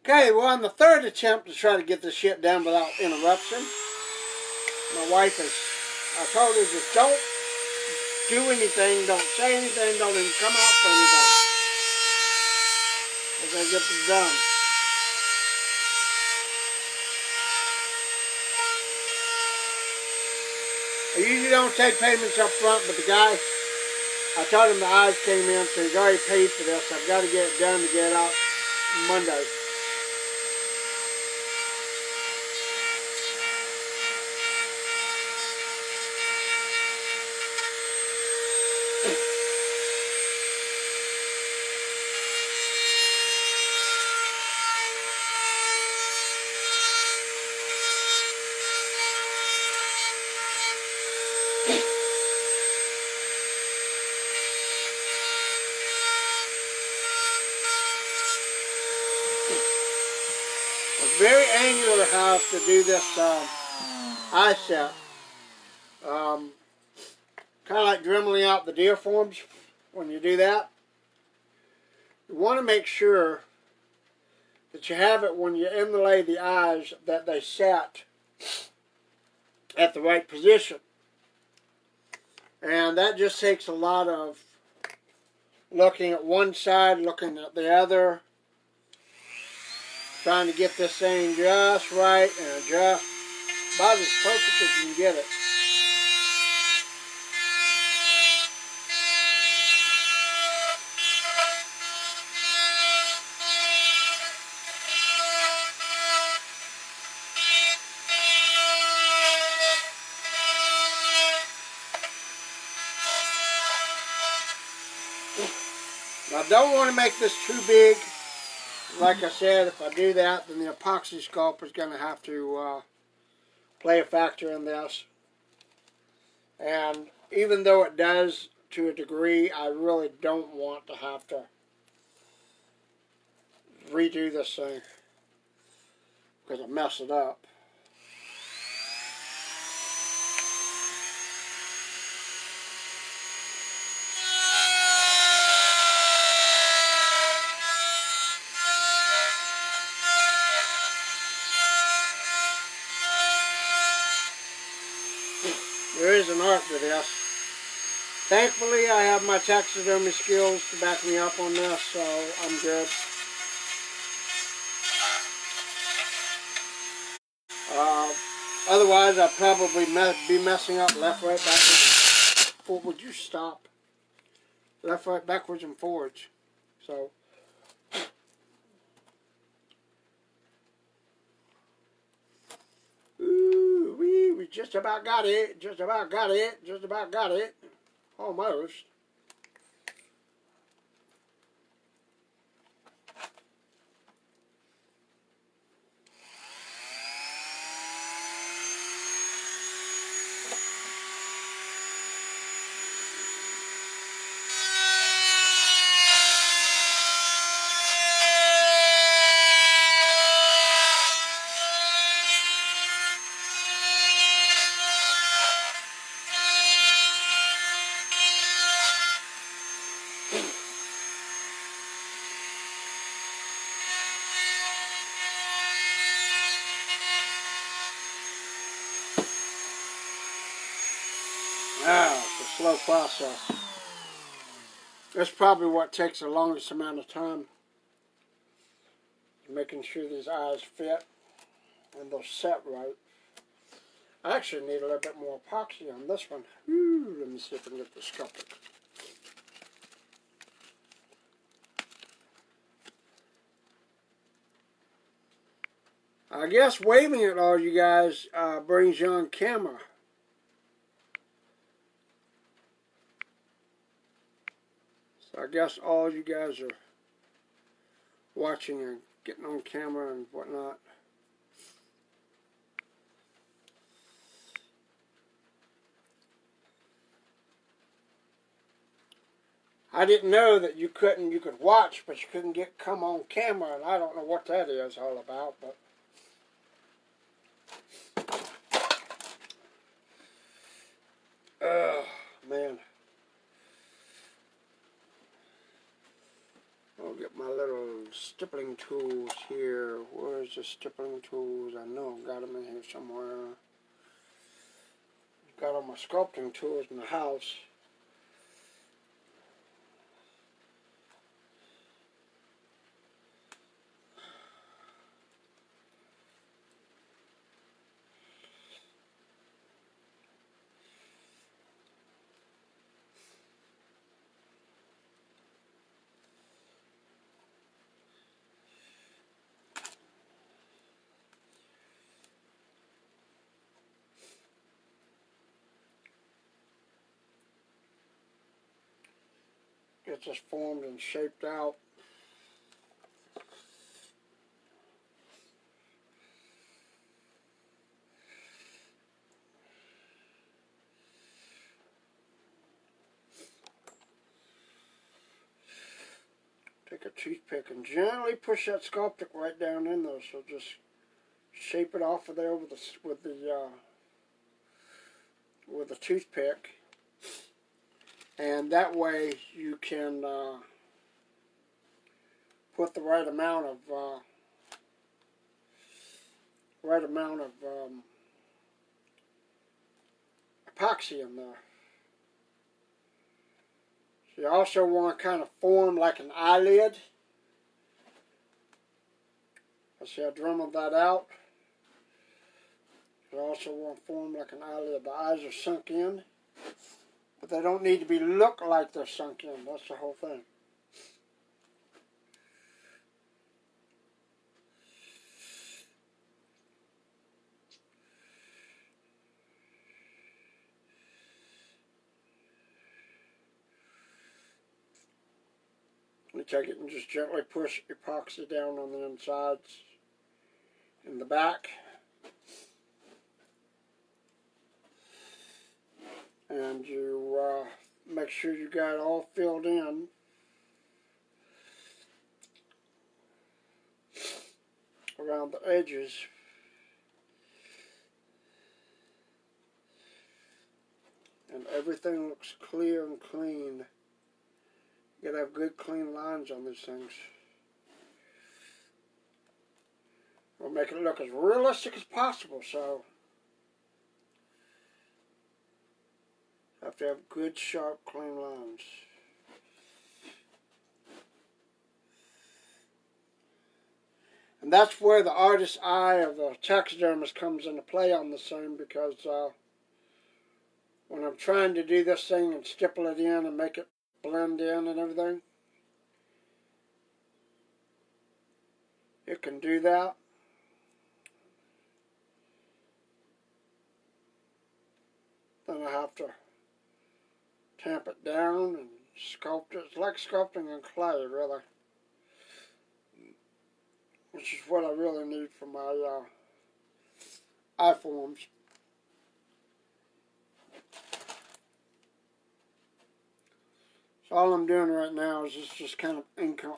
Okay, we're on the third attempt to try to get this shit done without interruption. My wife is, I told her, just don't do anything, don't say anything, don't even come out for anything. As I get this done. I usually don't take payments up front, but the guy, I told him the eyes came in, so he's already paid for this. I've got to get it done to get it out Monday. It's very angular how to do this eye set. Kind of like dremeling out the deer forms when you do that. You want to make sure that you have it when you inlay the eyes that they set at the right position. And that just takes a lot of looking at one side, looking at the other, trying to get this thing just right and just about as perfect as you can get it. I don't want to make this too big. Like I said, if I do that, then the epoxy sculpt is going to have to play a factor in this. And even though it does to a degree, I really don't want to have to redo this thing because I mess it up. There is an art to this. Thankfully, I have my taxidermy skills to back me up on this, so I'm good. Otherwise, I'd probably be messing up left, right, backwards. Would you stop? Left, right, backwards, and forwards. So. We just about got it, just about got it, just about got it. Almost. It's a slow process. That's probably what takes the longest amount of time. Making sure these eyes fit and they're set right. I actually need a little bit more epoxy on this one. Let me see if I can get the sculptor. I guess waving at all you guys brings you on camera. So I guess all you guys are watching and getting on camera and whatnot. I didn't know that you could watch, but you couldn't come on camera, and I don't know what that is all about, but man. I'll get my little stippling tools here. Where's the stippling tools? I know I've got them in here somewhere. Got all my sculpting tools in the house. Get this formed and shaped out. Take a toothpick and gently push that sculpting right down in there. So just shape it off of there with the toothpick, and that way you can put the right amount of epoxy in there. So you also want to kind of form like an eyelid. Let's see, I dremeled that out. You also want to form like an eyelid. The eyes are sunk in, but they don't need to look like they're sunk in. That's the whole thing. You take it and just gently push epoxy down on the insides and the back. And you make sure you got it all filled in. Around the edges. And everything looks clear and clean. You gotta have good clean lines on these things. We'll make it look as realistic as possible, so have to have good, sharp, clean lines. And that's where the artist's eye of the taxidermist comes into play on the thing, because when I'm trying to do this thing and stipple it in and make it blend in and everything, it can do that. Then I have to tamp it down and sculpt it. It's like sculpting in clay, really. Which is what I really need for my eye forms. So all I'm doing right now is just kind of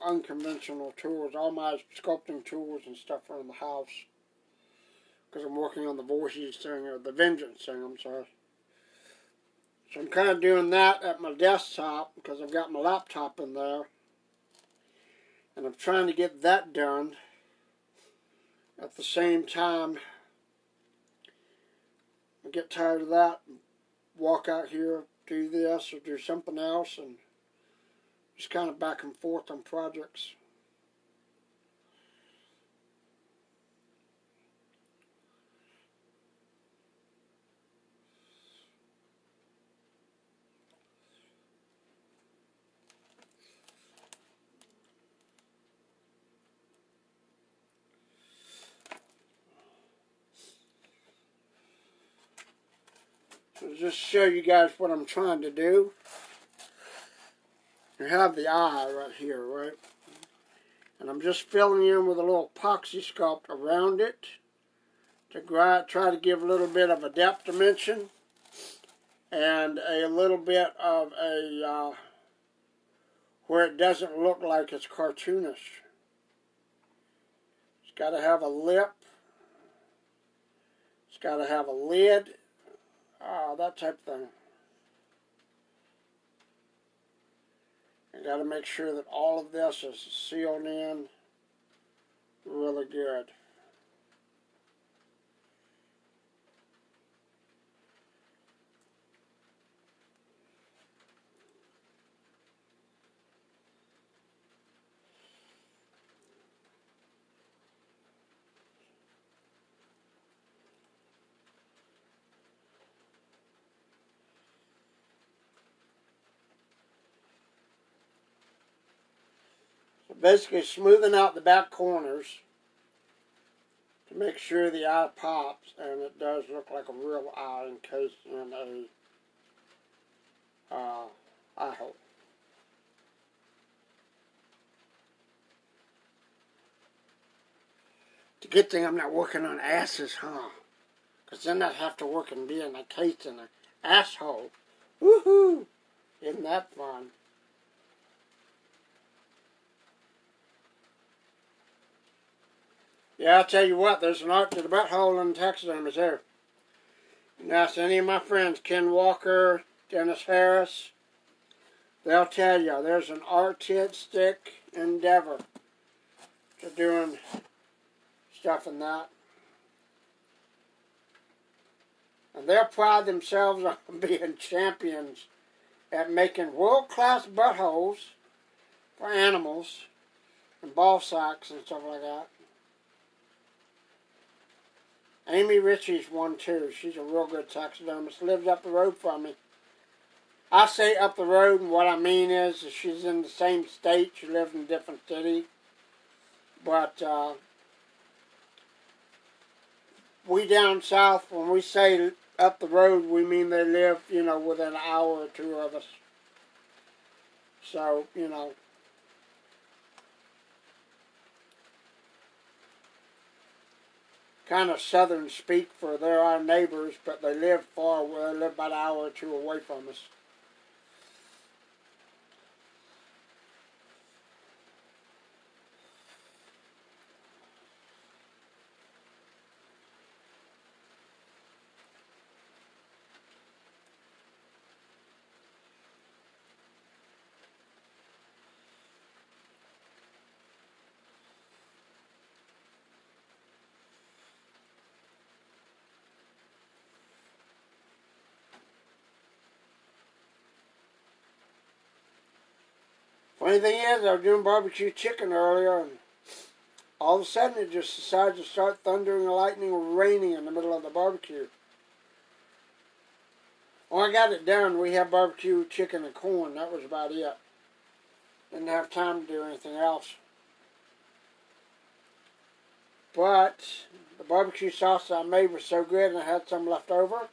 unconventional tools. All my sculpting tools and stuff are in the house, because I'm working on the Voorhees thing, or the Vengeance thing, I'm sorry. So I'm kind of doing that at my desktop, because I've got my laptop in there. And I'm trying to get that done at the same time. I get tired of that, walk out here, do this, or do something else, and just kind of back and forth on projects. So just show you guys what I'm trying to do. You have the eye right here, right? And I'm just filling in with a little epoxy sculpt around it to try to give a little bit of a depth dimension and a little bit of a where it doesn't look like it's cartoonish. It's got to have a lip. It's got to have a lid. That type of thing. It got to make sure that all of this is sealed in really good. So basically smoothing out the back corners to make sure the eye pops, and it does look like a real eye encased in a eye hole. It's a good thing I'm not working on asses, huh? Because then I'd have to work and be encased in an asshole. Woohoo! Isn't that fun? Yeah, I'll tell you what, there's an art to the butthole in taxidermy there. And ask any of my friends, Ken Walker, Dennis Harris, they'll tell you there's an artistic endeavor to doing stuff in that. And they'll pride themselves on being champions at making world-class buttholes for animals and ball sacks and stuff like that. Amy Ritchie's one too. She's a real good taxidermist. Lives up the road from me. I say up the road, and what I mean is she's in the same state. She lives in a different city. But we down south, when we say up the road, we mean they live, within an hour or two of us. So, kind of southern speak for they're our neighbors, but they live far away. They live about an hour or two away from us. Funny thing is, I was doing barbecue chicken earlier, and all of a sudden it just decided to start thundering and lightning and raining in the middle of the barbecue. When I got it done, we had barbecue chicken and corn. That was about it. Didn't have time to do anything else. But the barbecue sauce that I made was so good, and I had some left over.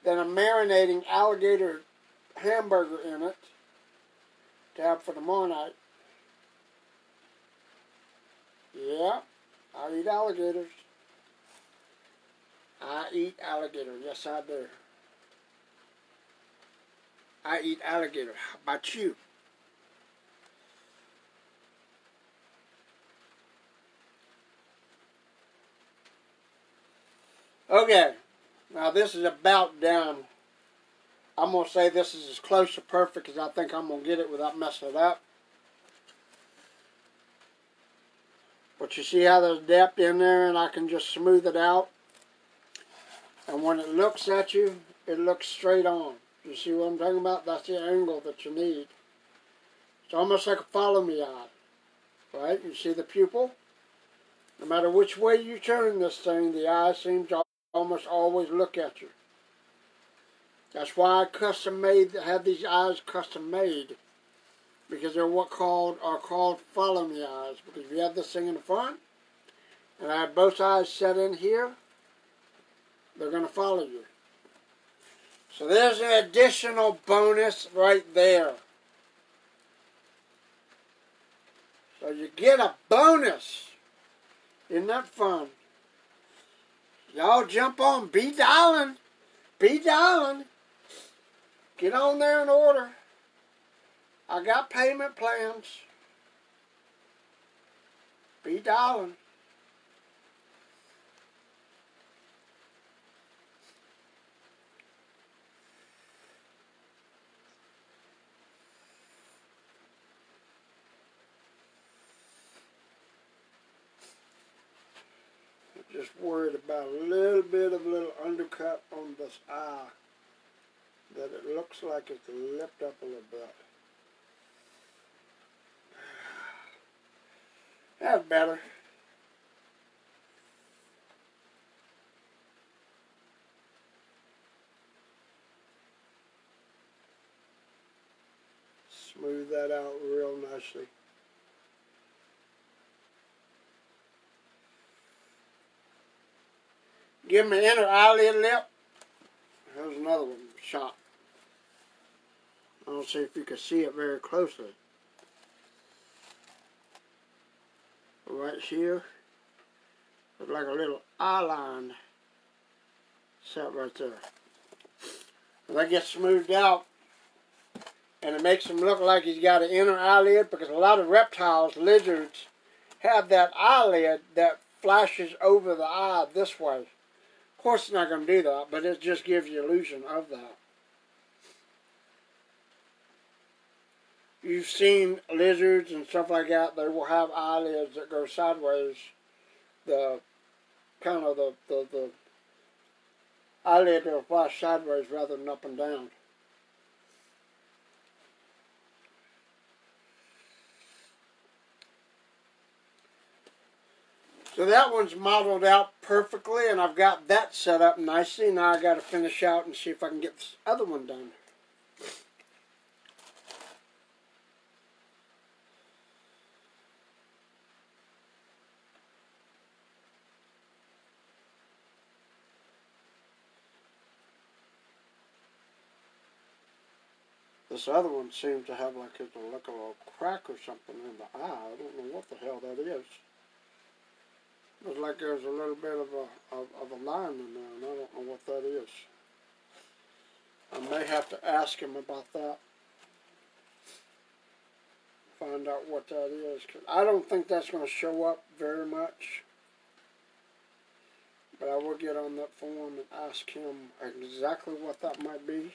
Then I'm marinating alligator hamburger in it to have for tomorrow night. Yeah, I eat alligators. I eat alligator. Yes, I do. I eat alligator. How about you? Okay, now this is about done. I'm going to say this is as close to perfect as I think I'm going to get it without messing it up. But you see how there's depth in there, and I can just smooth it out. And when it looks at you, it looks straight on. You see what I'm talking about? That's the angle that you need. It's almost like a follow me eye. Right? You see the pupil? No matter which way you turn this thing, the eye seems to almost always look at you. That's why I have these eyes custom made, because they're are called follow me eyes. Because if you have this thing in the front, and I have both eyes set in here, they're going to follow you. So there's an additional bonus right there. So you get a bonus. Isn't that fun? Y'all jump on. Be dialing. Be dialing. Get on there and order. I got payment plans. Be dialing. Just worried about a little bit of a little undercut on this eye. That it looks like it's lipped up a little bit. That's better. Smooth that out real nicely. Give me inner eyelid lip. Here's another one shot. I'll see if you can see it very closely. Right here, looks like a little eye line set right there. And that gets smoothed out, and it makes him look like he's got an inner eyelid, because a lot of reptiles, lizards, have that eyelid that flashes over the eye this way. Of course, it's not going to do that, but it just gives you the illusion of that. You've seen lizards and stuff like that, they will have eyelids that go sideways. The eyelid will flash sideways rather than up and down. So that one's modeled out perfectly, and I've got that set up nicely. Now I got to finish out and see if I can get this other one done. This other one seems to have like a little crack or something in the eye. I don't know what the hell that is. Looks like there's a little bit of a line in there, and I don't know what that is. I may have to ask him about that. Find out what that is. 'Cause I don't think that's going to show up very much. But I will get on that form and ask him exactly what that might be.